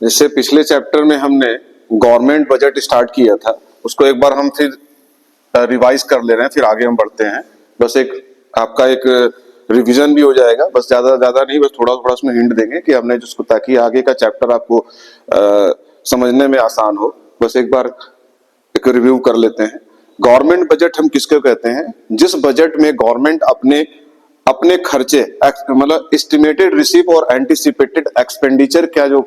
जैसे पिछले चैप्टर में हमने गवर्नमेंट बजट स्टार्ट किया था, उसको एक बार हम फिर रिवाइज कर ले रहे हैं, फिर आगे हम बढ़ते हैं। बस एक आपका एक रिवीजन भी हो जाएगा, बस ज्यादा नहीं, बस थोड़ा थोड़ा उसमें हिंट देंगे कि हमने जिसको, ताकि आगे का चैप्टर आपको समझने में आसान हो। बस एक बार एक रिव्यू कर लेते हैं। गवर्नमेंट बजट हम किसको कहते हैं? जिस बजट में गवर्नमेंट अपने खर्चे, मतलब एस्टिमेटेड रिसीव और एंटिसिपेटेड एक्सपेंडिचर क्या जो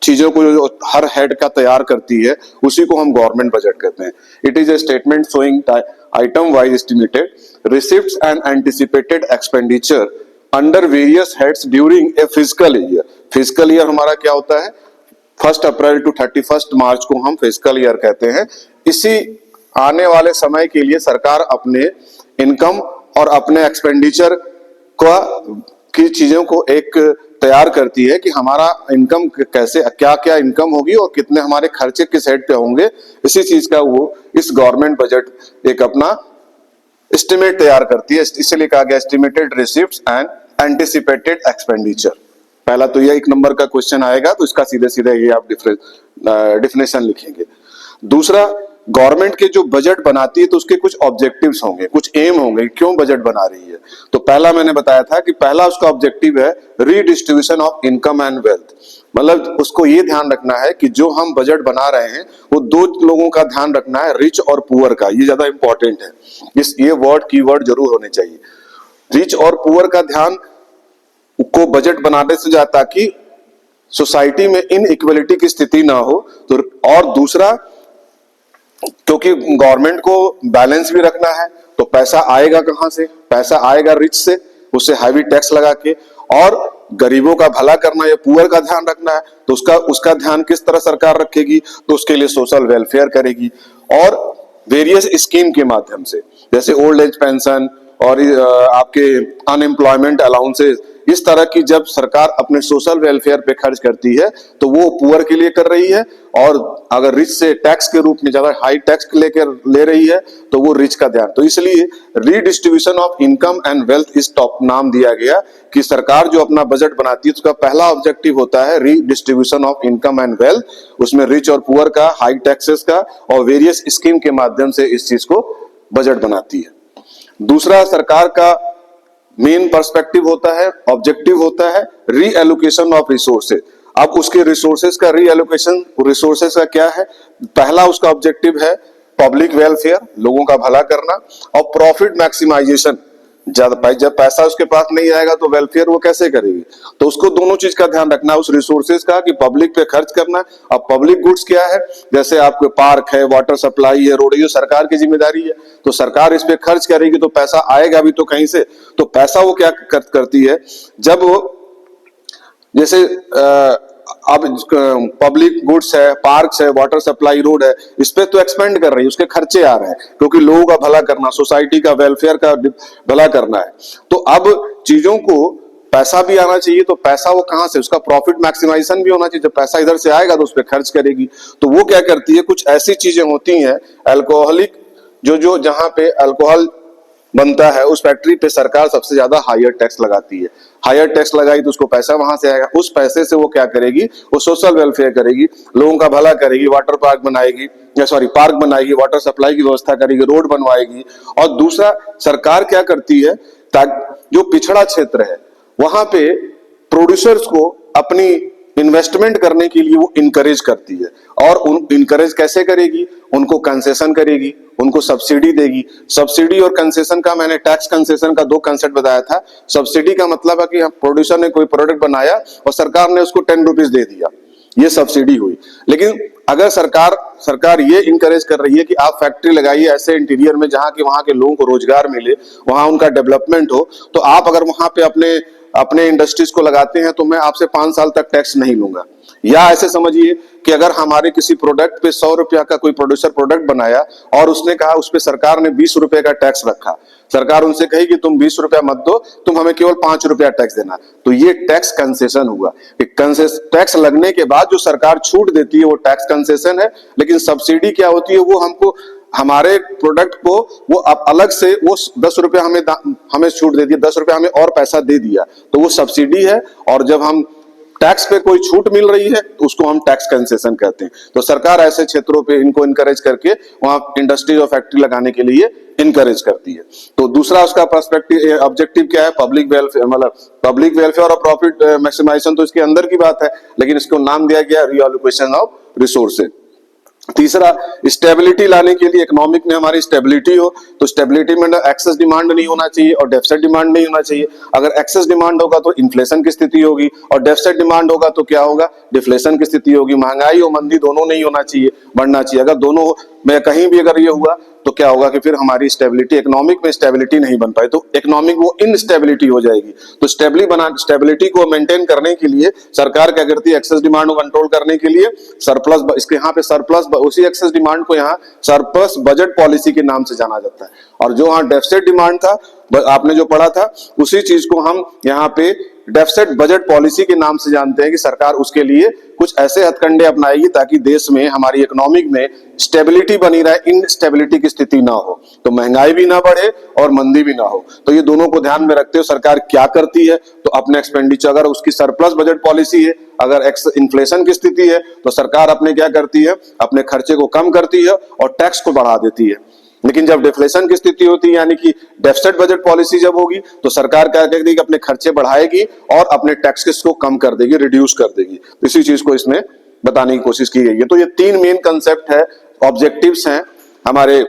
चीजों को जो हर हेड का तैयार करती है, उसी को हम गवर्नमेंट बजट कहते हैं। It is a statement showing item wise estimated receives and anticipated expenditure under various heads during a physical year. Physical year हमारा क्या होता है? 1 अप्रैल टू 31 मार्च को हम फिजिकल ईयर कहते हैं। इसी आने वाले समय के लिए सरकार अपने इनकम और अपने एक्सपेंडिचर की चीजों को एक तैयार करती है कि हमारा इनकम कैसे, क्या क्या इनकम होगी और कितने हमारे खर्चे किस हेड पे होंगे। इसी चीज का वो इस गवर्नमेंट बजट एक अपना एस्टिमेट तैयार करती है। इसलिए कहा गया estimated receives and anticipated expenditure. पहला तो ये 1 नंबर का क्वेश्चन आएगा, तो इसका सीधे सीधे ये आप डिफिनेशन लिखेंगे। दूसरा, गवर्नमेंट के जो बजट बनाती है तो उसके कुछ ऑब्जेक्टिव्स होंगे, कुछ एम होंगे, क्यों बजट बना रही है। तो पहला मैंने बताया था कि पहला उसका ऑब्जेक्टिव है redistribution of income and wealth. मतलब उसको ये ध्यान रखना है कि जो हम बजट बना रहे हैं वो 2 लोगों का ध्यान रखना है, रिच और पुअर का। ये ज्यादा इंपॉर्टेंट है, ये वर्ड कीवर्ड जरूर होने चाहिए। रिच और पुअर का ध्यान को बजट बनाने से जाता कि सोसाइटी में इनइक्वालिटी की स्थिति ना हो। तो और दूसरा, क्योंकि गवर्नमेंट को बैलेंस भी रखना है, तो पैसा आएगा कहां से? पैसा आएगा रिच से, उससे हैवी टैक्स लगा के। और गरीबों का भला करना या पुअर का ध्यान रखना है, तो उसका ध्यान किस तरह सरकार रखेगी? तो उसके लिए सोशल वेलफेयर करेगी और वेरियस स्कीम के माध्यम से, जैसे ओल्ड एज पेंशन और आपके अनएम्प्लॉयमेंट अलाउंसेस, इस तरह की जब सरकार अपने सोशल वेलफेयर पे खर्च करती है तो वो पुअर के लिए कर रही है। और अगर रिच से टैक्स के रूप में ज्यादा हाई टैक्स ले रही है तो वो रिच का ध्यान। तो इसलिए redistribution of income and wealth इस टॉप नाम दिया गया कि सरकार जो अपना बजट बनाती है उसका पहला ऑब्जेक्टिव होता है redistribution of income and wealth. उसमें रिच और पुअर का, हाई टैक्सेस का और वेरियस स्कीम के माध्यम से इस चीज को बजट बनाती है। दूसरा, सरकार का मेन पर्सपेक्टिव होता है, ऑब्जेक्टिव होता है रीएलोकेशन ऑफ रिसोर्सेज। अब उसके रिसोर्सेज का रीएलोकेशन, रिसोर्सेज का क्या है? पहला उसका ऑब्जेक्टिव है पब्लिक वेलफेयर, लोगों का भला करना, और प्रॉफिट मैक्सिमाइजेशन। जब पैसा उसके पास नहीं आएगा तो वेलफेयर वो कैसे करेगी? तो उसको दोनों चीज का ध्यान रखना है, उस रिसोर्सेज का, कि पब्लिक पे खर्च करना। अब पब्लिक गुड्स क्या है? जैसे आपके पार्क है, वाटर सप्लाई है, रोड, ये सरकार की जिम्मेदारी है, तो सरकार इस पे खर्च करेगी तो पैसा आएगा भी तो कहीं से। तो पैसा वो क्या करती है, जब वो जैसे अब पब्लिक गुड्स है, पार्क्स है, वाटर सप्लाई, रोड है, इस पे तो एक्सपेंड कर रही है, उसके खर्चे आ रहे हैं, क्योंकि लोगों का भला करना, सोसाइटी का वेलफेयर का भला करना है। तो अब चीजों को पैसा भी आना चाहिए, तो पैसा वो कहां से? उसका प्रॉफिट मैक्सिमाइजेशन भी होना चाहिए। जब पैसा इधर से आएगा तो उस पर खर्च करेगी। तो वो क्या करती है, कुछ ऐसी चीजें होती हैं अल्कोहलिक, जो जहां पे अल्कोहल बनता है उस फैक्ट्री पे सरकार सबसे ज्यादा हायर टैक्स लगाती है। हायर टैक्स लगाई तो उसको पैसा वहां से आएगा, उस पैसे से वो क्या करेगी? वो सोशल वेलफेयर करेगी, लोगों का भला करेगी, वाटर पार्क बनाएगी, पार्क बनाएगी, वाटर सप्लाई की व्यवस्था करेगी, रोड बनवाएगी। और दूसरा, सरकार क्या करती है, ताकि जो पिछड़ा क्षेत्र है वहां पे प्रोड्यूसर्स को अपनी इन्वेस्टमेंट करने के लिए वो इनकरेज करती है। और उन इनकरेज कैसे करेगी? उनको कंसेशन करेगी, उनको सब्सिडी देगी। सब्सिडी और कंसेशन का, मैंने टैक्स कंसेशन का 2 कंसेप्ट बताया था। सब्सिडी का मतलब है कि हम प्रोड्यूसर ने कोई प्रोडक्ट बनाया और सरकार ने उसको 10 रुपीज दे दिया, ये सब्सिडी हुई। लेकिन अगर सरकार ये इनकरेज कर रही है कि आप फैक्ट्री लगाइए ऐसे इंटीरियर में जहां के वहां के लोगों को रोजगार मिले, वहां उनका डेवलपमेंट हो, तो आप अगर वहां पे अपने इंडस्ट्रीज को लगाते हैं तो मैं आपसे 5 साल तक टैक्स नहीं लूंगा। या ऐसे समझिए कि अगर हमारे किसी प्रोडक्ट पे 100 रुपया का कोई प्रोड्यूसर प्रोडक्ट बनाया और उसने कहा, उस पे सरकार ने 20 रुपए का टैक्स रखा, सरकार उनसे कही कि तुम 20 रुपया मत दो, तुम हमें केवल 5 रुपया टैक्स देना, तो ये टैक्स कंसेशन हुआ। टैक्स लगने के बाद जो सरकार छूट देती है वो टैक्स कंसेशन है। लेकिन सब्सिडी क्या होती है, वो हमको हमारे प्रोडक्ट को वो अब अलग से वो 10 रुपया हमें छूट दे दिया, 10 रुपया हमें और पैसा दे दिया, तो वो सब्सिडी है। और जब हम टैक्स पे कोई छूट मिल रही है तो उसको हम टैक्स कंसेशन कहते हैं। तो सरकार ऐसे क्षेत्रों पे इनको इनकरेज करके वहां इंडस्ट्री और फैक्ट्री लगाने के लिए इनकरेज करती है। तो दूसरा उसका पर्सपेक्टिव ऑब्जेक्टिव क्या है, पब्लिक वेलफेयर, मतलब पब्लिक वेलफेयर और प्रॉफिट मैक्सिमाइजेशन तो इसके अंदर की बात है, लेकिन इसको नाम दिया गया रीअलोकेशन ऑफ रिसोर्सेज। तीसरा, स्टेबिलिटी लाने के लिए, इकोनॉमिक में हमारी स्टेबिलिटी हो, तो स्टेबिलिटी में एक्सेस डिमांड नहीं होना चाहिए और डेफिसिट डिमांड नहीं होना चाहिए। अगर एक्सेस डिमांड होगा तो इन्फ्लेशन की स्थिति होगी और डेफिसिट डिमांड होगा तो क्या होगा, डिफ्लेशन की स्थिति होगी। महंगाई और मंदी दोनों नहीं होना चाहिए, बढ़ना चाहिए। अगर दोनों में कहीं भी अगर ये हुआ तो क्या होगा कि फिर हमारी स्टेबिलिटी, इकोनॉमिक में स्टेबिलिटी नहीं बन पाई, तो इकोनॉमिक वो इनस्टेबिलिटी हो जाएगी। तो स्टेबिलिटी को मेंटेन करने के लिए सरकार क्या करती है, एक्सेस डिमांड को कंट्रोल करने के लिए सरप्लस, इसके यहाँ पे सरप्लस, उसी एक्सेस डिमांड को यहाँ सरप्लस बजट पॉलिसी के नाम से जाना जाता है। और जो यहाँ डेफिसिट डिमांड था, आपने जो पढ़ा था, उसी चीज को हम यहाँ पे डेफिसिट बजट पॉलिसी के नाम से जानते हैं कि सरकार उसके लिए कुछ ऐसे हथकंडे अपनाएगी ताकि देश में, हमारी इकोनॉमिक में स्टेबिलिटी बनी रहे, इनस्टेबिलिटी की स्थिति ना हो, तो महंगाई भी ना बढ़े और मंदी भी ना हो। तो ये दोनों को ध्यान में रखते हुए सरकार क्या करती है, तो अपने एक्सपेंडिचर, अगर उसकी सरप्लस बजट पॉलिसी है, अगर इन्फ्लेशन की स्थिति है, तो सरकार अपने क्या करती है, अपने खर्चे को कम करती है और टैक्स को बढ़ा देती है। लेकिन जब डिफ्लेशन की स्थिति होती है, यानी कि डेफिसिट बजट पॉलिसी जब होगी, तो सरकार क्या करेगी, अपने खर्चे बढ़ाएगी और अपने टैक्सेस को कम कर देगी, रिड्यूस कर देगी। इसी चीज को इसमें बताने की कोशिश की गई है। तो ये तीन मेन कंसेप्ट है, ऑब्जेक्टिव्स हैं हमारे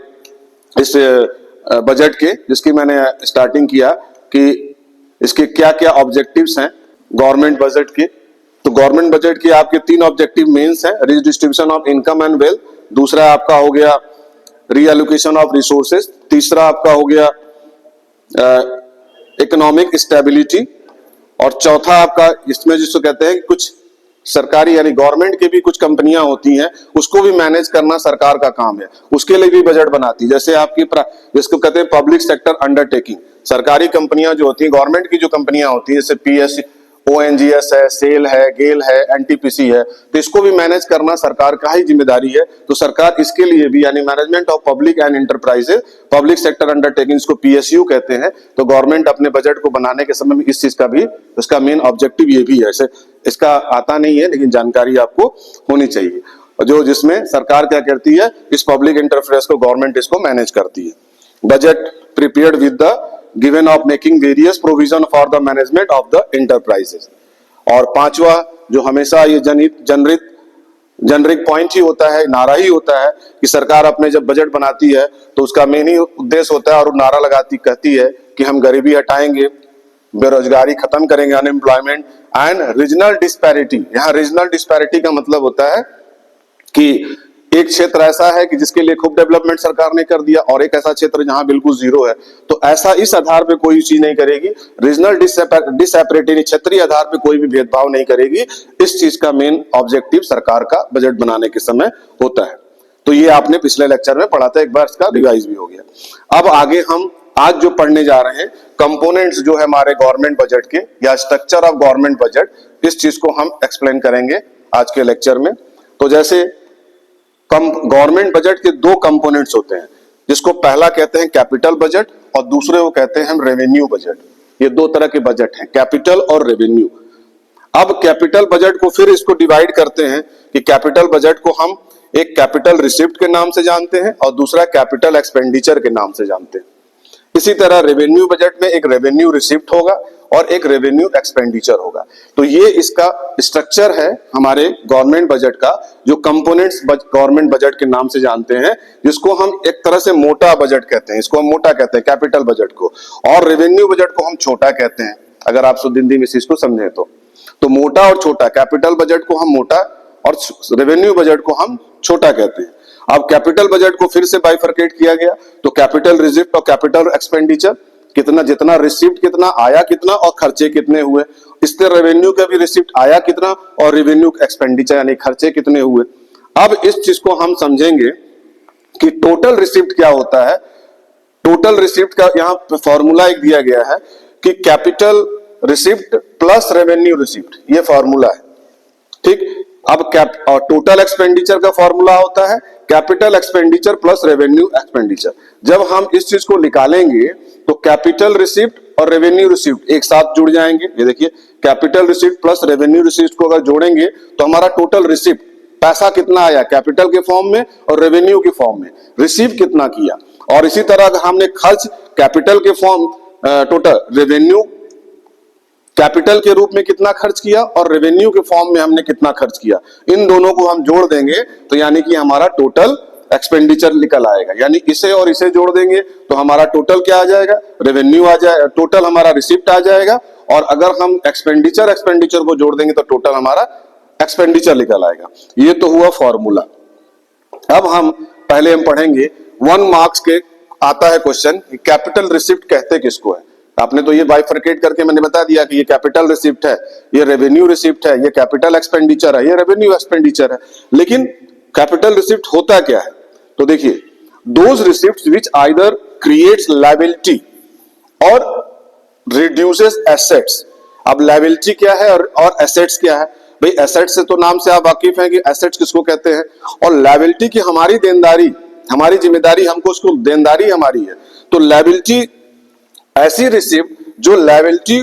इस बजट के, जिसकी मैंने स्टार्टिंग किया कि इसके क्या क्या ऑब्जेक्टिव्स हैं गवर्नमेंट बजट के। तो गवर्नमेंट बजट के आपके तीन ऑब्जेक्टिव मेंस हैं, redistribution of income and wealth, दूसरा आपका हो गया रीअलोकेशन ऑफ रिसोर्सेज, तीसरा आपका हो गया इकोनॉमिक स्टेबिलिटी, और चौथा आपका इसमें जिसको कहते हैं कुछ सरकारी यानी गवर्नमेंट के भी कुछ कंपनियां होती हैं, उसको भी मैनेज करना सरकार का काम है, उसके लिए भी बजट बनाती है। जैसे आपकी जिसको कहते हैं पब्लिक सेक्टर अंडरटेकिंग, सरकारी कंपनियां जो होती हैं, गवर्नमेंट की जो कंपनियां होती हैं, जैसे पीएस, ओएनजीएस है, सेल है, गेल है, एनटीपीसी है, तो इसको भी मैनेज करना सरकार का ही जिम्मेदारी है। तो सरकार इसके लिए भी, यानी management of public and enterprises, public sector undertaking, इसको पीएसयू कहते हैं। तो गवर्नमेंट अपने बजट को बनाने के समय में इस चीज का भी, उसका मेन ऑब्जेक्टिव ये भी है। ऐसे इसका आता नहीं है, लेकिन जानकारी आपको होनी चाहिए, जो जिसमें सरकार क्या करती है, इस पब्लिक इंटरफेरेंस को गवर्नमेंट इसको मैनेज करती है। Budget prepared with the given of making various provision for the management of the enterprises। और पांचवा जो हमेशा ये जनरिक पॉइंट ही होता है, नारा ही होता है कि सरकार अपने जब बजट बनाती है तो उसका मेन ही उद्देश्य होता है और नारा लगाती कहती है कि हम गरीबी हटाएंगे, बेरोजगारी खत्म करेंगे, अनएम्प्लॉयमेंट एंड रीजनल डिस्पैरिटी। यहाँ रीजनल डिस्पैरिटी का मतलब होता है कि एक क्षेत्र ऐसा है कि जिसके लिए खूब डेवलपमेंट सरकार ने कर दिया और एक ऐसा क्षेत्र जहां बिल्कुल जीरो है, तो ऐसा इस आधार पे कोई चीज नहीं करेगी। रीजनल डिससेपरेटिंग, क्षेत्रीय आधार पे कोई भी भेदभाव नहीं करेगी। इस चीज का मेन ऑब्जेक्टिव सरकार का बजट बनाने के समय होता है। तो ये आपने पिछले लेक्चर में पढ़ा था, एक बार इसका रिवाइज भी हो गया। अब आगे हम आज जो पढ़ने जा रहे हैं, कंपोनेंट्स जो है हमारे गवर्नमेंट बजट के, या स्ट्रक्चर ऑफ गवर्नमेंट बजट, इस चीज को हम एक्सप्लेन करेंगे आज के लेक्चर में। तो जैसे गवर्नमेंट बजट के दो कंपोनेंट्स होते हैं, जिसको पहला कहते हैं कैपिटल बजट और दूसरे को कहते हैं हम रेवेन्यू बजट। ये दो तरह के बजट हैं, कैपिटल और रेवेन्यू। अब कैपिटल बजट को फिर इसको डिवाइड करते हैं कि कैपिटल बजट को हम एक कैपिटल रिसिप्ट के नाम से जानते हैं और दूसरा कैपिटल एक्सपेंडिचर के नाम से जानते हैं। इसी तरह रेवेन्यू बजट में एक रेवेन्यू रिसिप्ट होगा और एक रेवेन्यू एक्सपेंडिचर होगा। तो ये इसका स्ट्रक्चर है हमारे गवर्नमेंट बजट का, जो कंपोनेंट्स गवर्नमेंट बजट के नाम से जानते हैं, जिसको हम एक तरह से मोटा बजट कहते हैं, इसको हम मोटा कहते हैं कैपिटल बजट को, और रेवेन्यू बजट को हम छोटा कहते हैं। अगर आप शुद्ध हिंदी में इस चीज को समझें तो मोटा और छोटा, कैपिटल बजट को हम मोटा और रेवेन्यू बजट को हम छोटा कहते हैं। अब कैपिटल बजट को फिर से बाइफरकेट किया गया, तो कैपिटल रिसिप्ट और कैपिटल एक्सपेंडिचर, कितना, जितना रिसिप्ट कितना आया, कितना और खर्चे कितने हुए। इस तरह रेवेन्यू का भी रिसिप्ट आया कितना और रेवेन्यू एक्सपेंडिचर यानी खर्चे कितने हुए। अब इस चीज को हम समझेंगे कि टोटल रिसिप्ट क्या होता है। टोटल रिसिप्ट का यहाँ फॉर्मूला एक दिया गया है कि capital receipt plus revenue receipt, ये फॉर्मूला है, ठीक। अब टोटल एक्सपेंडिचर का फॉर्मूला होता है capital expenditure plus revenue expenditure. जब हम इस चीज को निकालेंगे तो कैपिटल रिसिप्ट और रेवेन्यू रिसिप्ट एक साथ जुड़ जाएंगे। ये देखिए, capital receipt plus revenue receipt को अगर जोड़ेंगे तो हमारा टोटल रिसिप्ट पैसा कितना आया कैपिटल के फॉर्म में और रेवेन्यू के फॉर्म में, रिसीव कितना किया। और इसी तरह अगर हमने खर्च कैपिटल के फॉर्म टोटल रेवेन्यू कैपिटल के रूप में कितना खर्च किया और रेवेन्यू के फॉर्म में हमने कितना खर्च किया, इन दोनों को हम जोड़ देंगे तो यानी कि हमारा टोटल एक्सपेंडिचर निकल आएगा। यानी इसे और इसे जोड़ देंगे तो हमारा टोटल क्या आ जाएगा, रेवेन्यू आ जाएगा, टोटल हमारा रिसिप्ट आ जाएगा। और अगर हम एक्सपेंडिचर को जोड़ देंगे तो टोटल हमारा एक्सपेंडिचर निकल आएगा। ये तो हुआ फॉर्मूला। अब हम पढ़ेंगे 1 मार्क्स के आता है क्वेश्चन, कैपिटल रिसिप्ट कहते किसको है। आपने तो ये बाइफरकेट करके मैंने बता दिया कि ये कैपिटल रिसिप्ट है, ये रेवेन्यू रिसिप्ट है, ये कैपिटल एक्सपेंडिचर है, ये रेवेन्यू एक्सपेंडिचर है। लेकिन कैपिटल रिसिप्ट होता क्या है, तो देखिए, those receipts which either creates liability और रिड्यूसेस एसेट्स। अब लायबिलिटी क्या है और एसेट्स क्या है। भाई एसेट्स से तो नाम से आप वाकिफ हैं कि एसेट्स किसको कहते हैं, और लायबिलिटी की हमारी देनदारी, हमारी जिम्मेदारी, हमको उसको देनदारी हमारी है। तो लायबिलिटी ऐसी रिसिप्ट जो लायबिलिटी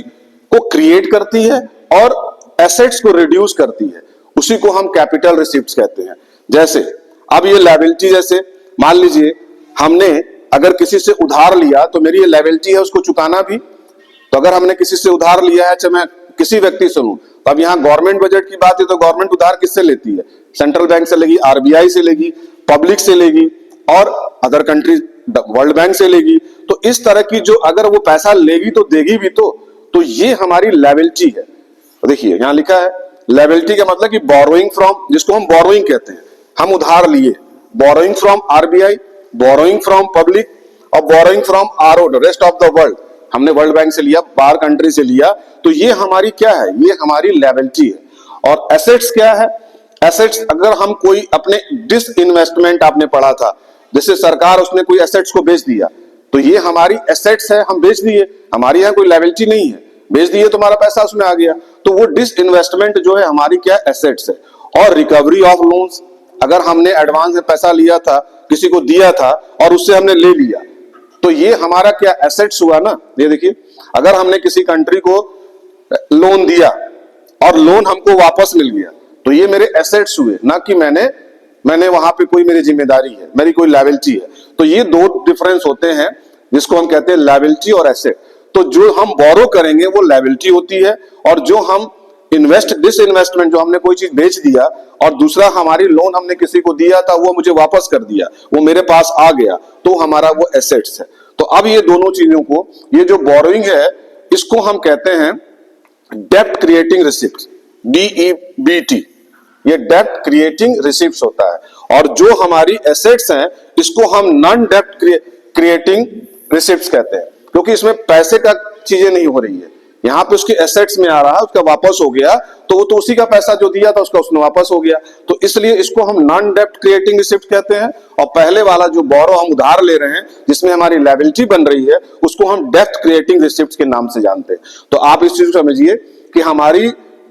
को क्रिएट करती है और एसेट्स को रिड्यूस करती है, उसी को हम कैपिटल रिसिप्ट्स कहते हैं। जैसे अब ये लायबिलिटी, जैसे मान लीजिए हमने अगर किसी से उधार लिया तो मेरी ये लायबिलिटी है उसको चुकाना भी। तो अगर हमने किसी से उधार लिया है, चाहे मैं किसी व्यक्ति से लूं, तो अब यहाँ गवर्नमेंट बजट की बात है तो गवर्नमेंट उधार किससे लेती है, सेंट्रल बैंक से लेगी, आरबीआई से लेगी, पब्लिक से लेगी और अदर कंट्रीज वर्ल्ड बैंक से लेगी। तो इस तरह की जो अगर वो पैसा लेगी तो देगी भी तो ये हमारी लायबिलिटी है। तो देखिए यहाँ लिखा है लायबिलिटी का मतलब कि बोरोइंग फ्रॉम, जिसको हम बोरोइंग कहते हैं, हम उधार लिए, borrowing from RBI, borrowing from public और borrowing from RO rest of the world. हमने वर्ल्ड बैंक से लिया, बाहर कंट्री से लिया, तो ये हमारी क्या है, ये हमारी लायबिलिटी है। और एसेट्स क्या है, एसेट्स अगर हम कोई अपने डिसइन्वेस्टमेंट, आपने पढ़ा था, जैसे सरकार उसने कोई एसेट्स को बेच दिया तो ये हमारी एसेट्स है, हम बेच दिए, हमारी यहाँ कोई लायबिलिटी नहीं है, बेच दिए तो हमारा पैसा उसमें आ गया। तो वो डिसइन्वेस्टमेंट जो है हमारी क्या एसेट्स है। और रिकवरी ऑफ लोन्स, अगर हमने एडवांस में पैसा लिया था, किसी को दिया था और उससे हमने ले लिया, तो ये हमारा क्या एसेट्स हुआ ना। ये देखिए, अगर हमने किसी कंट्री को लोन दिया और लोन हमको वापस मिल गया तो ये मेरे एसेट्स हुए, ना कि मैंने वहां पे कोई मेरी जिम्मेदारी है, मेरी कोई लायबिलिटी है। तो ये दो डिफरेंस होते हैं जिसको हम कहते हैं लायबिलिटी और एसेट। तो जो हम बोरो करेंगे वो लायबिलिटी होती है, और जो हम डिसइन्वेस्टमेंट, जो हमने कोई चीज बेच दिया और दूसरा हमारी लोन हमने किसी को दिया था वो मुझे वापस कर दिया, वो मेरे पास आ गया, तो हमारा वो एसेट्स है। तो अब ये दोनों चीजों को, ये जो बोरोइंग है इसको हम कहते हैं डेब्ट क्रिएटिंग रिसिप्ट, DEBT। ये डेब्ट क्रिएटिंग रिसिप्ट्स होता है। और जो हमारी एसेट्स हैं इसको हम नॉन डेब्ट क्रिएटिंग रिसिप्ट्स कहते हैं, क्योंकि इसमें पैसे का चीजें नहीं हो रही है, यहाँ पे उसके एसेट्स में आ रहा है, उसका वापस हो गया, तो वो तो उसी का पैसा जो दिया था उसका उसने वापस हो गया। तो इसलिए इसको हम नॉन डेब्ट क्रिएटिंग रिसिप्ट कहते हैं। और पहले वाला जो बोरो हम उधार ले रहे हैं जिसमें हमारी लायबिलिटी बन रही है, उसको हम डेब्ट क्रिएटिंग रिसिप्ट के नाम से जानते हैं। तो आप इस चीज को समझिए कि हमारी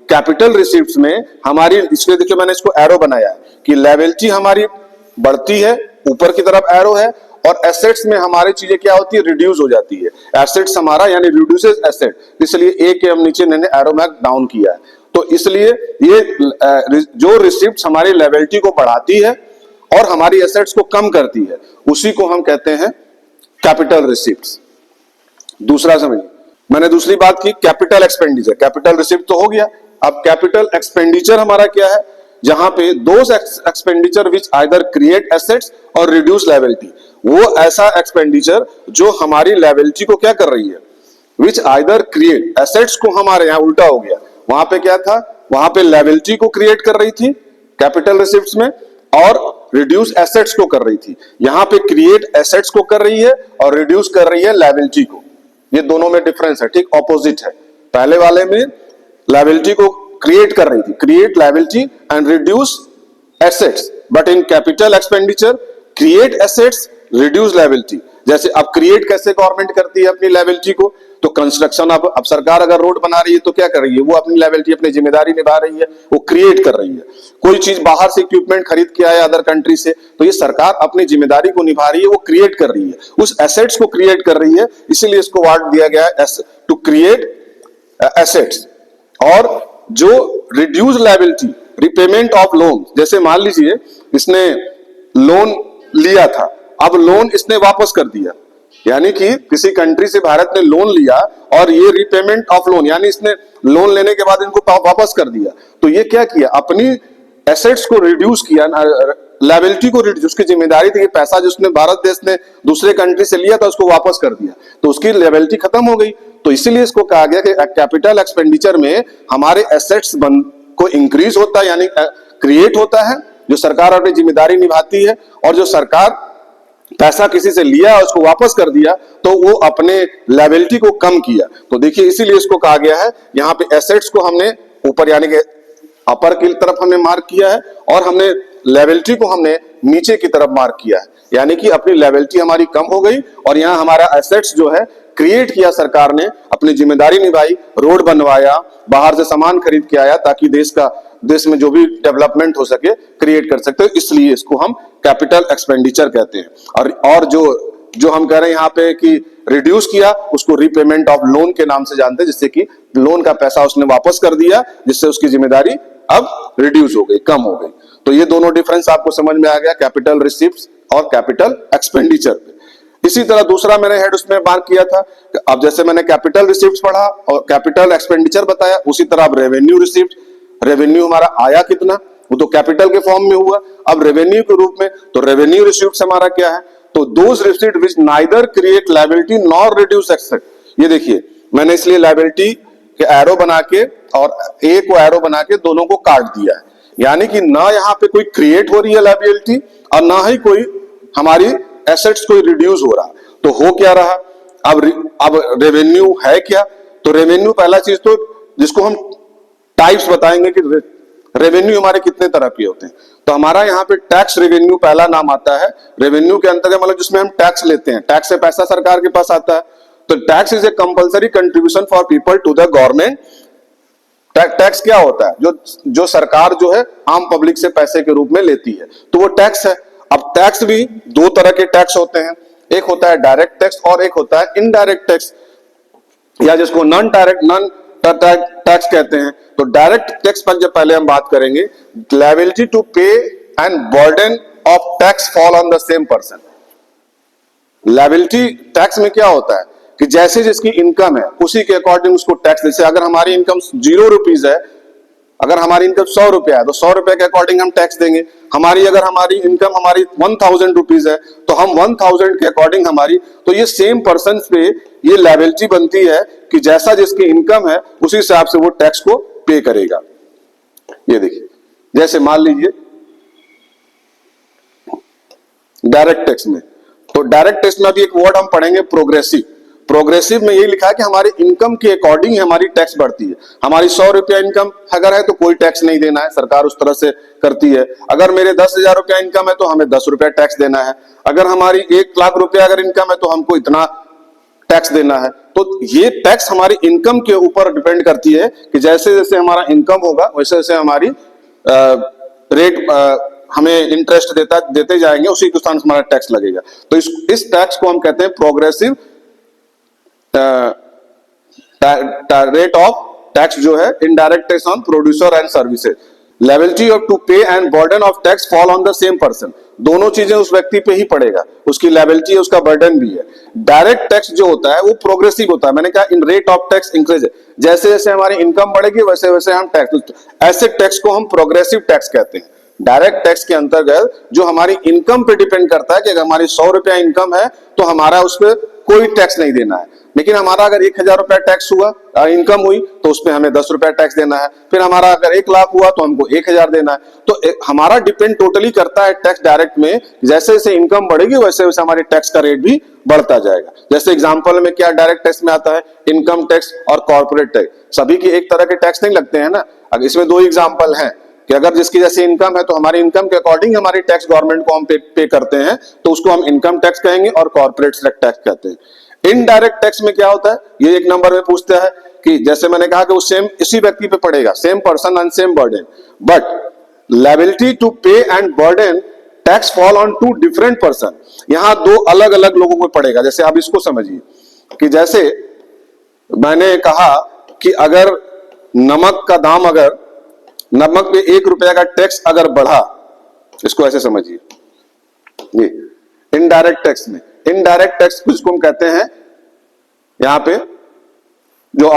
कैपिटल रिसिप्ट्स में हमारी, इसलिए देखिए मैंने इसको एरो बनाया है कि लायबिलिटी हमारी बढ़ती है, ऊपर की तरफ एरो है, और एसेट्स में हमारी चीजें क्या होती है, रिड्यूस हो जाती है। एसेट्स हमारा यानी रिड्यूसेस एसेट, इसलिए ए के हम नीचे मैंने एरो मार्क डाउन किया है। तो इसलिए ये जो रिसिप्ट्स हमारी लायबिलिटी को बढ़ाती है और हमारी एसेट्स को कम करती है, उसी को हम कहते हैं कैपिटल रिसिप्ट्स। दूसरा समझिए, मैंने दूसरी बात की कैपिटल एक्सपेंडिचर, कैपिटल रिसिप्ट तो हो गया। अब कैपिटल एक्सपेंडिचर हमारा क्या है, जहां पे those expenditure which either create assets और रिड्यूस लायबिलिटी, वो ऐसा एक्सपेंडिचर जो हमारी लायबिलिटी को क्या कर रही है, विच आइदर क्रिएट एसेट्स को, हमारे यहाँ उल्टा हो गया, वहां पे क्या था, वहां पे लायबिलिटी को क्रिएट कर रही थी कैपिटल रिसिप्ट्स में और रिड्यूस एसेट्स को कर रही थी। यहाँ पे क्रिएट एसेट्स को कर रही है और रिड्यूस कर रही है लायबिलिटी को। ये दोनों में डिफरेंस है, ठीक ऑपोजिट है। पहले वाले में लायबिलिटी को क्रिएट कर रही थी, create liability and reduce assets, but in capital expenditure create assets reduce liability. जैसे अब क्रिएट कैसे गवर्नमेंट करती है अपनी लायबिलिटी को, तो कंस्ट्रक्शन, अब सरकार अगर रोड बना रही है तो क्या कर रही है, वो अपनी लायबिलिटी, अपनी जिम्मेदारी निभा रही है, वो क्रिएट कर रही है। कोई चीज बाहर से इक्विपमेंट खरीद के आया अदर कंट्री से, तो ये सरकार अपनी जिम्मेदारी को निभा रही है, वो क्रिएट कर रही है, उस एसेट्स को क्रिएट कर रही है, इसीलिए इसको वर्ड दिया गया है टू क्रिएट एसेट्स। और जो reduce liability repayment of loan, जैसे मान लीजिए इसने लोन लिया था, अब लोन इसने वापस कर दिया, यानी कि किसी कंट्री से भारत ने लोन लिया और ये रिपेमेंट ऑफ लोन, यानी इसने लोन लेने के बाद इनको वापस कर दिया, तो ये क्या किया, अपनी एसेट्स को रिड्यूस किया, लायबिलिटी को रिड्यूस, उसकी जिम्मेदारी थी कि पैसा जिसने भारत देश ने दूसरे कंट्री से लिया था उसको वापस कर दिया, तो उसकी लायबिलिटी खत्म हो गई। तो इसीलिए इसको कहा गया कि कैपिटल एक्सपेंडिचर में हमारे एसेट्स को इंक्रीज होता है, यानी क्रिएट होता है, जो सरकार अपनी जिम्मेदारी निभाती है, और जो सरकार पैसा किसी से लिया और उसको वापस कर दिया तो वो अपने लायबिलिटी को कम किया। तो देखिए इसीलिए इसको कहा गया है, यहाँ पे एसेट्स को हमने ऊपर यानी कि अपर की तरफ हमने मार्क किया है और हमने लायबिलिटी को हमने नीचे की तरफ मार्क किया है, यानी कि अपनी लायबिलिटी हमारी कम हो गई और यहाँ हमारा एसेट्स जो है क्रिएट किया, सरकार ने अपनी जिम्मेदारी निभाई, रोड बनवाया, बाहर से सामान खरीद के आया ताकि देश में जो भी डेवलपमेंट हो सके क्रिएट कर सकते हो, इसलिए इसको हम कैपिटल एक्सपेंडिचर कहते हैं। और जो हम कह रहे हैं यहाँ पे कि रिड्यूस किया, उसको रीपेमेंट ऑफ लोन के नाम से जानते हैं, जिससे कि लोन का पैसा उसने वापस कर दिया, जिससे उसकी जिम्मेदारी अब रिड्यूस हो गई, कम हो गई। तो ये दोनों डिफरेंस आपको समझ में आ गया, कैपिटल रिसीप्ट्स और कैपिटल एक्सपेंडिचर पे। इसी तरह दूसरा मैंने हेड उसमें मार्क किया था, अब जैसे मैंने कैपिटल रिसीप्ट्स पढ़ा और कैपिटल एक्सपेंडिचर बताया, उसी तरह अब रेवेन्यू रिसीप्ट, रेवेन्यू हमारा आया कितना, वो तो कैपिटल के फॉर्म में हुआ, अब रेवेन्यू के रूप में, तो रेवेन्यू रिसीप्ट्स हमारा क्या है, तो those receipt which neither create liability nor reduce asset. ये देखिए मैंने इसलिए लायबिलिटी के एरो बना के और ए को एरो बना के दोनों को काट दिया है, यानी कि ना यहाँ पे कोई क्रिएट हो रही है लायबिलिटी और ना ही कोई हमारी एसेट्स कोई रिड्यूस हो रहा। तो हो क्या रहा, अब रेवेन्यू है क्या, तो रेवेन्यू पहला चीज तो जिसको हम टाइप्स बताएंगे कि रेवेन्यू हमारे कितने तरह के होते हैं, तो हमारा यहाँ पे टैक्स रेवेन्यू पहला नाम आता है। रेवेन्यू के अंतर्गत मतलब जिसमें हम टैक्स लेते हैं, टैक्स से पैसा सरकार के पास आता है, तो tax is a compulsory contribution for people to the government. Tax क्या होता है, जो सरकार जो है आम पब्लिक से पैसे के रूप में लेती है, तो वो टैक्स है। अब टैक्स भी दो तरह के टैक्स होते हैं, एक होता है डायरेक्ट टैक्स और एक होता है इनडायरेक्ट टैक्स, या जिसको नॉन टैक्स कहते हैं। तो डायरेक्ट टैक्स पर जब पहले हम बात करेंगे, liability to pay and burden of tax fall on the same person. Liability tax में क्या होता है कि जैसे जिसकी इनकम है उसी के अकॉर्डिंग उसको टैक्स, जैसे अगर हमारी इनकम 0 रुपीज है, अगर हमारी इनकम 100 रुपया है तो 100 रुपए के अकॉर्डिंग हम टैक्स देंगे। अगर हमारी इनकम 1000 रुपीज है तो हम 1000 के अकॉर्डिंग हमारी, तो ये सेम पर्सन पे ये लायबिलिटी बनती है कि जैसा जिसकी इनकम है उसी हिसाब से वो टैक्स को पे करेगा। ये देखिए जैसे मान लीजिए डायरेक्ट टैक्स में, तो डायरेक्ट टैक्स में अभी एक वर्ड हम पढ़ेंगे प्रोग्रेसिव। प्रोग्रेसिव में ये लिखा है कि हमारी इनकम के अकॉर्डिंग हमारी टैक्स बढ़ती है। हमारी 100 रुपया इनकम अगर है तो कोई टैक्स नहीं देना है, सरकार उस तरह से करती है। अगर मेरे 10,000 रुपया इनकम है तो हमें 10 रुपया टैक्स देना है। अगर हमारी 1 लाख रुपया अगर इनकम है तो हमको इतना टैक्स देना है। तो ये टैक्स हमारी इनकम के ऊपर डिपेंड करती है कि जैसे जैसे हमारा इनकम होगा वैसे वैसे हमारी रेट हमें इंटरेस्ट देते जाएंगे, उसी के स्थान हमारा टैक्स लगेगा। तो इस टैक्स को हम कहते हैं प्रोग्रेसिव रेट ऑफ टैक्स, जो है indirect tax on producer and services. Liability of to pay and burden of tax fall on the same person. दोनों चीजें उस व्यक्ति पे ही पड़ेगा, उसकी लायबिलिटी है, उसका बर्डन भी है। डायरेक्ट टैक्स जो होता है वो प्रोग्रेसिव होता है, मैंने कहा इन रेट ऑफ टैक्स इंक्रीज, जैसे जैसे हमारी इनकम बढ़ेगी वैसे वैसे हम टैक्स, ऐसे टैक्स को हम प्रोग्रेसिव टैक्स कहते हैं। डायरेक्ट टैक्स के अंतर्गत जो हमारी इनकम पे डिपेंड करता है कि अगर हमारी 100 रुपया इनकम है तो हमारा उस पर कोई टैक्स नहीं देना है। लेकिन हमारा अगर 1000 रुपया टैक्स हुआ, इनकम हुई, तो उसमें हमें 10 रुपया टैक्स देना है। फिर हमारा अगर 1 लाख हुआ तो हमको 1000 देना है। तो हमारा डिपेंड टोटली करता है टैक्स डायरेक्ट में, जैसे जैसे इनकम बढ़ेगी वैसे वैसे हमारे टैक्स का रेट भी बढ़ता जाएगा। जैसे एग्जांपल में क्या डायरेक्ट टैक्स में आता है, इनकम टैक्स और कॉर्पोरेट टैक्स। सभी की एक तरह के टैक्स नहीं लगते हैं ना। अगर इसमें 2 एग्जाम्पल हैं कि अगर जिसकी जैसे इनकम है तो हमारी इनकम के अकॉर्डिंग हमारी टैक्स गवर्नमेंट को हम पे करते हैं, तो उसको हम इनकम टैक्स कहेंगे और कॉर्पोरेट टैक्स कहते हैं। इनडायरेक्ट टैक्स में क्या होता है, ये 1 नंबर में पूछता है कि जैसे मैंने कहा कि वो सेम इसी व्यक्ति पे पड़ेगा, same person and same burden, but liability to pay and burden tax fall on 2 different person. यहां 2 अलग अलग लोगों को पड़ेगा। जैसे आप इसको समझिए कि जैसे मैंने कहा कि अगर नमक का दाम अगर, नमक पे 1 रुपया का टैक्स अगर बढ़ा, इसको ऐसे समझिए, ये इनडायरेक्ट टैक्स में, इनडायरेक्ट टैक्स जिसको हम कहते हैं यहां पे जो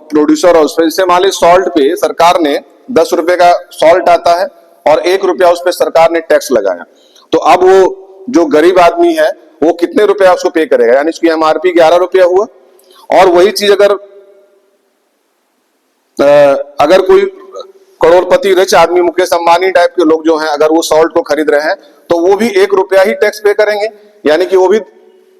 प्रोड्यूसर और उसमें, जैसे मान ली सॉल्ट पे सरकार ने 10 रुपए का सॉल्ट आता है और 1 रुपया उस पर सरकार ने टैक्स लगाया, तो अब वो जो गरीब आदमी है वो कितने रुपया उसको पे करेगा, यानी उसकी एमआरपी 11 रुपया हुआ। और वही चीज अगर कोई करोड़पति रिच आदमी, मुकेश अंबानी टाइप के लोग जो हैं, अगर वो सॉल्ट को खरीद रहे हैं तो वो भी 1 रुपया ही टैक्स पे करेंगे, यानी कि वो भी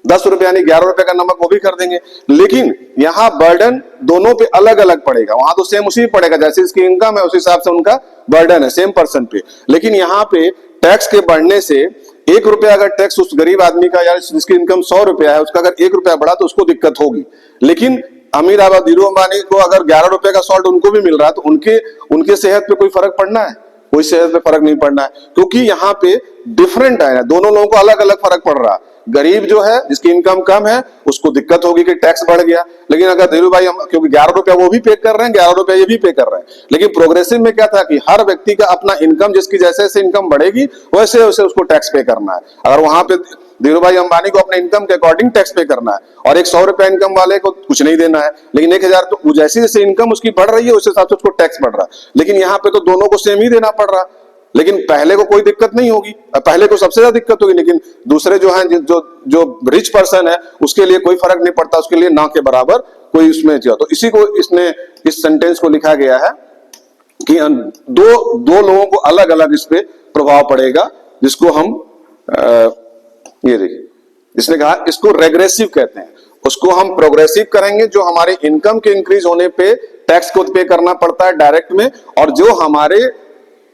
10 रुपया यानी 11 रुपए का नमक वो भी कर देंगे। लेकिन यहाँ बर्डन दोनों पे अलग अलग पड़ेगा, वहां तो सेम उसी पड़ेगा, जैसे इसकी इनकम है उस हिसाब से उनका बर्डन है सेम पर्सन पे। लेकिन यहाँ पे टैक्स के बढ़ने से 1 रुपया अगर टैक्स उस गरीब आदमी का, या जिसकी इनकम 100 रुपया है, उसका अगर 1 रुपया बढ़ा तो उसको दिक्कत होगी। लेकिन अमीर आबाद धीरू अंबानी को अगर 11 रुपए का सॉल्ट उनको भी मिल रहा है तो उनके सेहत पे कोई फर्क पड़ना है? कोई सेहत पे फर्क नहीं पड़ना है, क्योंकि यहाँ पे डिफरेंट है, दोनों लोगों को अलग अलग फर्क पड़ रहा है। गरीब जो है जिसकी इनकम कम है उसको दिक्कत होगी कि टैक्स बढ़ गया, लेकिन अगर धीरू भाई हम, क्योंकि 11 रुपया वो भी पे कर रहे हैं, 11 रुपया ये भी पे कर रहे हैं। लेकिन प्रोग्रेसिव में क्या था कि हर व्यक्ति का अपना इनकम, जिसकी जैसे जैसे इनकम बढ़ेगी वैसे वैसे उसको टैक्स पे करना है। अगर वहां पे धीरू भाई अंबानी को अपने इनकम के अकॉर्डिंग टैक्स पे करना है, और एक 100 रुपया इनकम वाले को कुछ नहीं देना है, लेकिन 1000 तो जैसे जैसे इनकम उसकी बढ़ रही है उस हिसाब से उसको टैक्स बढ़ रहा है। लेकिन यहाँ पे तो दोनों को सेम ही देना पड़ रहा है। लेकिन पहले को कोई दिक्कत नहीं होगी, पहले को सबसे ज्यादा दिक्कत होगी, लेकिन दूसरे जो हैं, जो रिच पर्सन है उसके लिए कोई फर्क नहीं पड़ता, उसके लिए ना के बराबर कोई उसमें जो। तो इसी को इसने इस सेंटेंस को लिखा गया है कि दो लोगों को अलग अलग इस पे प्रभाव पड़ेगा, जिसको हम ये देखिए इसने कहा इसको रेग्रेसिव कहते हैं। उसको हम प्रोग्रेसिव करेंगे, जो हमारे इनकम के इंक्रीज होने पे टैक्स को पे करना पड़ता है डायरेक्ट में, और जो हमारे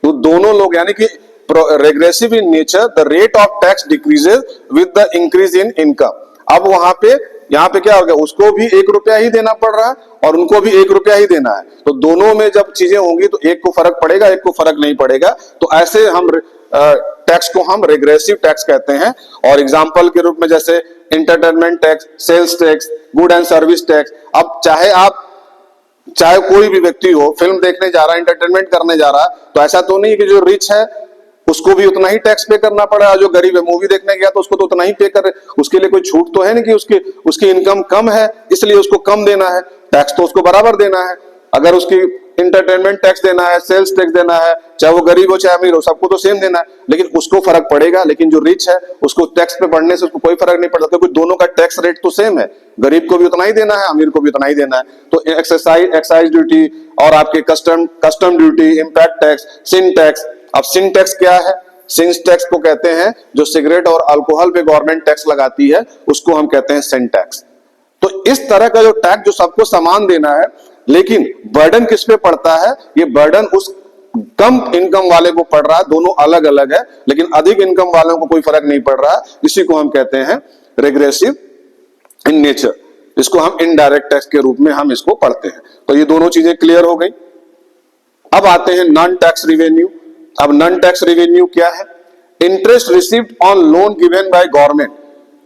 तो दोनों लोग, यानी कि regressive in nature, the rate of tax decreases with the increase in income. अब वहां पे यहाँ पे क्या हो गया, उसको भी 1 रुपया ही देना पड़ रहा है और उनको भी 1 रुपया ही देना है। तो दोनों में जब चीजें होंगी तो एक को फर्क पड़ेगा, एक को फर्क नहीं पड़ेगा। तो ऐसे हम टैक्स को हम रेग्रेसिव टैक्स कहते हैं। और एग्जाम्पल के रूप में जैसे entertainment tax, sales tax, good and service tax. अब चाहे कोई भी व्यक्ति हो, फिल्म देखने जा रहा है, एंटरटेनमेंट करने जा रहा है, तो ऐसा तो नहीं कि जो रिच है उसको भी उतना ही टैक्स पे करना पड़ा, जो गरीब है मूवी देखने गया तो उसको तो उतना ही पे कर, उसके लिए कोई छूट तो है नहीं कि उसकी इनकम कम है इसलिए उसको कम देना है, टैक्स तो उसको बराबर देना है। अगर उसकी इंटरटेनमेंट टैक्स देना है, सेल्स टैक्स देना है, चाहे वो गरीब हो चाहे अमीर हो, सबको तो सेम देना है, लेकिन उसको फर्क पड़ेगा। लेकिन जो रिच है उसको टैक्स पे बढ़ने से उसको कोई फर्क नहीं पड़ता, क्योंकि दोनों का टैक्स रेट तो सेम है, गरीब को भी उतना ही देना है, अमीर को भी उतना ही देना है। तो एक्साइज ड्यूटी और आपके कस्टम ड्यूटी, इंपैक्ट टैक्स, सिन टैक्स। अब सिन टैक्स क्या है? सिन टैक्स को कहते हैं जो सिगरेट और अल्कोहल पे गवर्नमेंट टैक्स लगाती है, उसको हम कहते हैं सिन टैक्स। तो इस तरह का जो टैक्स जो सबको समान देना है, लेकिन बर्डन किस पे पड़ता है? ये बर्डन उस कम इनकम वाले को पड़ रहा है। दोनों अलग अलग है, लेकिन अधिक इनकम वालों को कोई फर्क नहीं पड़ रहा है। इसी को हम कहते हैं रेग्रेसिव इन नेचर। इसको हम इनडायरेक्ट टैक्स के रूप में हम इसको पढ़ते हैं। तो ये दोनों चीजें क्लियर हो गई। अब आते हैं नॉन टैक्स रिवेन्यू। अब नॉन टैक्स रिवेन्यू क्या है? Interest received on loan given by government.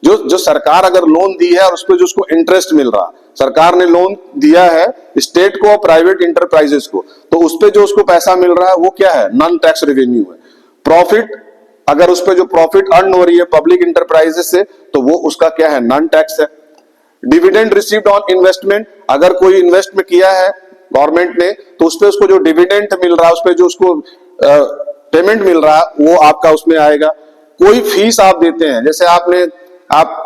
जो सरकार अगर लोन दी है और उस पर जो उसको इंटरेस्ट मिल रहा, सरकार ने लोन दिया है स्टेट को और प्राइवेट इंटरप्राइजेस को, तो उस पर जो उसको पैसा मिल रहा है वो क्या है? नॉन टैक्स रेवेन्यू है। प्रॉफिट, अगर उस पर जो प्रॉफिट अर्न हो रही है पब्लिक इंटरप्राइजेस से, तो वो उसका क्या है? नॉन टैक्स है। डिविडेंड रिसीव्ड ऑन इन्वेस्टमेंट, अगर कोई इन्वेस्ट में किया है गवर्नमेंट ने तो उस पर उसको जो डिविडेंड मिल रहा है, उस पर जो उसको पेमेंट मिल रहा है वो आपका उसमें आएगा। कोई फीस आप देते हैं, जैसे आप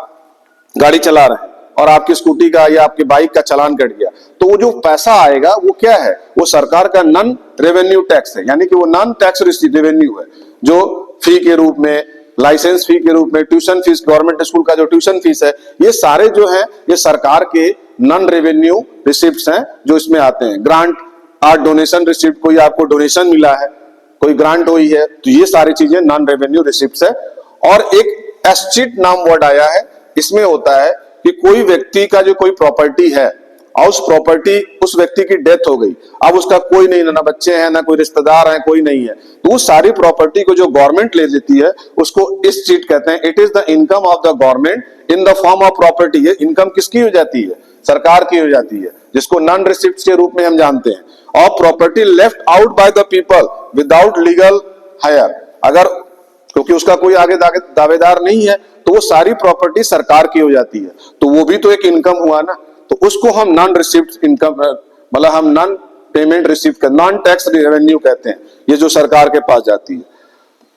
गाड़ी चला रहे हैं और आपकी स्कूटी का या आपकी बाइक का चालान कट गया, तो वो जो पैसा आएगा वो क्या है? वो सरकार का नॉन रेवेन्यू टैक्स है, यानी कि वो नॉन टैक्स रेवेन्यू है, जो फी के रूप में, लाइसेंस फी के रूप में, ट्यूशन फीस, गवर्नमेंट स्कूल का जो ट्यूशन फीस है, ये सारे जो है ये सरकार के नॉन रेवेन्यू रिसिप्ट्स हैं जो इसमें आते हैं। ग्रांट और डोनेशन रिसिप्ट, कोई आपको डोनेशन मिला है, कोई ग्रांट हुई है, तो ये सारी चीजें नॉन रेवेन्यू रिसिप्ट्स है। और एक एस्टेट नाम वर्ड आया है, इसमें होता है कि कोई व्यक्ति का जो कोई प्रॉपर्टी है और उस प्रॉपर्टी, उस व्यक्ति की डेथ हो गई, अब उसका कोई नहीं, ना बच्चे हैं, ना कोई रिश्तेदार हैं, कोई नहीं है, तो उस सारी प्रॉपर्टी को जो गवर्नमेंट ले लेती है उसको इस चीज कहते हैं। It is the income of the government in the form of property. ये इनकम किसकी हो जाती है? सरकार की हो जाती है। जिसको नॉन रिसिप्ट के रूप में हम जानते हैं, और property left out by the people without legal higher, अगर क्योंकि उसका कोई आगे दावेदार नहीं है तो वो सारी प्रॉपर्टी सरकार की हो जाती है, तो वो भी तो एक इनकम हुआ ना, तो उसको हम नॉन रिसिप्ट इनकम, मतलब हम नॉन पेमेंट रिसीव कर, नॉन टैक्स रेवेन्यू कहते हैं, ये जो सरकार के पास जाती है।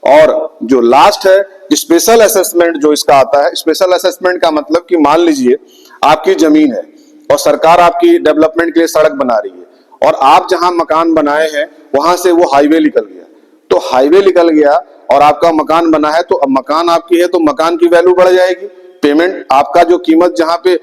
और जो लास्ट है स्पेशल असेसमेंट, जो इसका आता है, स्पेशल असेसमेंट का मतलब कि मान लीजिए आपकी जमीन है और सरकार आपकी डेवलपमेंट के लिए सड़क बना रही है, और आप जहां मकान बनाए हैं वहां से वो हाईवे निकल गया, तो हाईवे निकल गया और आपका मकान बना है, तो अब मकान आपकी है तो मकान की वैल्यू बढ़ जाएगी, पेमेंट आपका जो कीमत जहां पे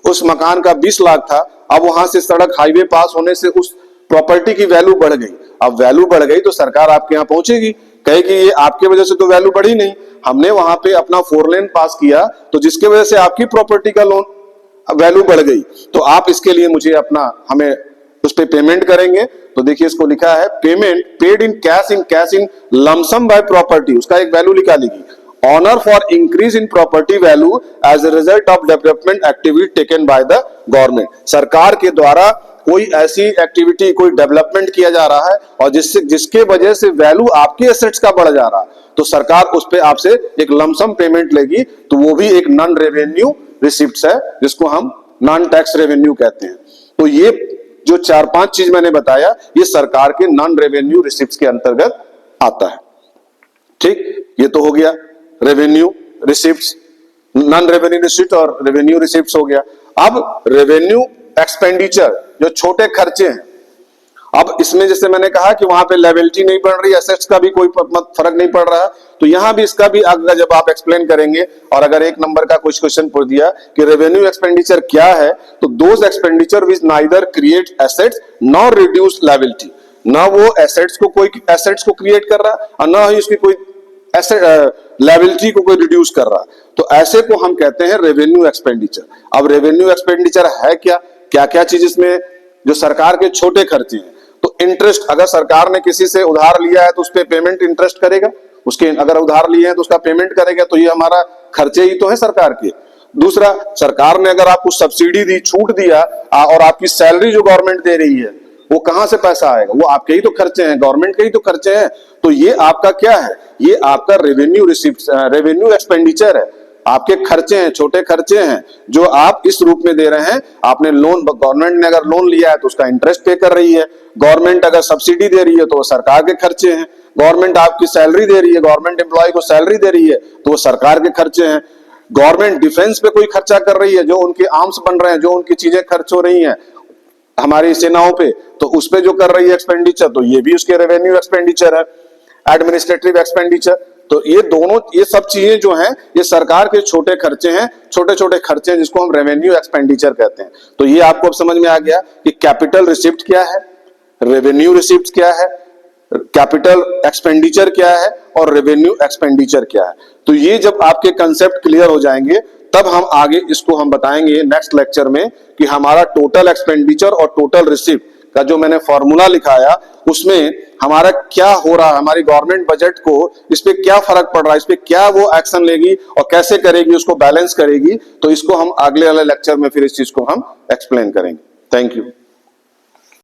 उस मकान का 20 लाख था, अब वहां से सड़क हाईवे पास होने से उस प्रॉपर्टी की वैल्यू बढ़ गई। अब वैल्यू बढ़ गई तो सरकार आपके यहाँ पहुंचेगी, कहेगी ये आपके वजह से तो वैल्यू बढ़ी नहीं, हमने वहां पे अपना 4 लेन पास किया तो जिसके वजह से आपकी प्रॉपर्टी का लोन वैल्यू बढ़ गई, तो आप इसके लिए मुझे अपना, हमें उस पे पेमेंट करेंगे। तो देखिए इसको लिखा है payment paid in cash in lump sum by property, उसका एक वैल्यू निकालेगी, owner for increase in property value as a result of development activity taken by the government, सरकार के द्वारा कोई ऐसी एक्टिविटी, कोई डेवलपमेंट किया जा रहा है और जिसके वजह से वैल्यू आपके एसेट्स का बढ़ जा रहा है, तो सरकार उस पे आपसे एक लमसम पेमेंट लेगी, तो वो भी एक नॉन रेवेन्यू रिसिप्ट्स है, जिसको हम नॉन टैक्स रेवेन्यू कहते हैं। तो ये जो 4-5 चीज मैंने बताया, ये सरकार के नॉन रेवेन्यू रिसिप्ट्स के अंतर्गत आता है। ठीक, ये तो हो गया revenue receipts, non revenue receipt और रेवेन्यू रिसिप्ट्स हो गया। अब रेवेन्यू एक्सपेंडिचर, जो छोटे खर्चे हैं, अब इसमें जैसे मैंने कहा कि वहां पे लेवलिटी नहीं बढ़ रही, एसेट्स का भी कोई फर्क नहीं पड़ रहा, तो यहां भी इसका भी अगर जब आप एक्सप्लेन करेंगे, और अगर 1 नंबर का कुछ क्वेश्चन पूछ दिया कि रेवेन्यू एक्सपेंडिचर क्या है, तो those expenditure which neither create assets nor reduce liability, ना वो एसेट्स को क्रिएट कर रहा और ना ही उसकी कोई लायबिलिटी को कोई रिड्यूस कर रहा, तो ऐसे को हम कहते हैं रेवेन्यू एक्सपेंडिचर। अब रेवेन्यू एक्सपेंडिचर है क्या, क्या क्या चीज इसमें, जो सरकार के छोटे खर्चे हैं, तो इंटरेस्ट, अगर सरकार ने किसी से उधार लिया है तो उस पर पेमेंट इंटरेस्ट करेगा, उसके अगर उधार लिए हैं तो उसका पेमेंट करेगा, तो ये हमारा खर्चे ही तो है सरकार के। दूसरा, सरकार ने अगर आपको सब्सिडी दी, छूट दिया, और आपकी सैलरी जो गवर्नमेंट दे रही है, वो कहां से पैसा आएगा, वो आपके ही तो खर्चे हैं, गवर्नमेंट के ही तो खर्चे हैं, तो ये आपका क्या है, ये आपका रेवेन्यू रिसिप्ट, रेवेन्यू एक्सपेंडिचर है, आपके खर्चे हैं, छोटे खर्चे हैं जो आप इस रूप में दे रहे हैं। आपने लोन, गवर्नमेंट ने अगर लोन लिया है तो उसका इंटरेस्ट पे कर रही है, गवर्नमेंट अगर सब्सिडी दे रही है तो वो सरकार के खर्चे हैं, गवर्नमेंट आपकी सैलरी दे रही है, गवर्नमेंट एम्प्लॉय को सैलरी दे रही है तो वो सरकार के खर्चे हैं, गवर्नमेंट डिफेंस पे कोई खर्चा कर रही है, जो उनके आर्म्स बन रहे हैं, जो उनकी चीजें खर्च हो रही हैं हमारी सेनाओं पे, तो उस पे जो कर रही है एक्सपेंडिचर, तो ये भी उसके रेवेन्यू एक्सपेंडिचर है। एडमिनिस्ट्रेटिव एक्सपेंडिचर, तो ये दोनों, ये सब चीजें जो हैं, ये सरकार के छोटे खर्चे हैं, छोटे छोटे खर्चे हैं, जिसको हम रेवेन्यू एक्सपेंडिचर कहते हैं। तो ये आपको अब समझ में आ गया कि कैपिटल रिसिप्ट क्या है, रेवेन्यू रिसिप्ट क्या है, कैपिटल एक्सपेंडिचर क्या है और रेवेन्यू एक्सपेंडिचर क्या है। तो ये जब आपके कंसेप्ट क्लियर हो जाएंगे, तब हम आगे इसको हम बताएंगे नेक्स्ट लेक्चर में कि हमारा टोटल एक्सपेंडिचर और टोटल रिसिप्ट का जो मैंने फॉर्मूला लिखाया, उसमें हमारा क्या हो रहा है, हमारी गवर्नमेंट बजट को इस पे क्या फर्क पड़ रहा है, इस पे क्या वो एक्शन लेगी और कैसे करेगी, उसको बैलेंस करेगी। तो इसको हम अगले वाले लेक्चर में फिर इस चीज को हम एक्सप्लेन करेंगे। Thank you.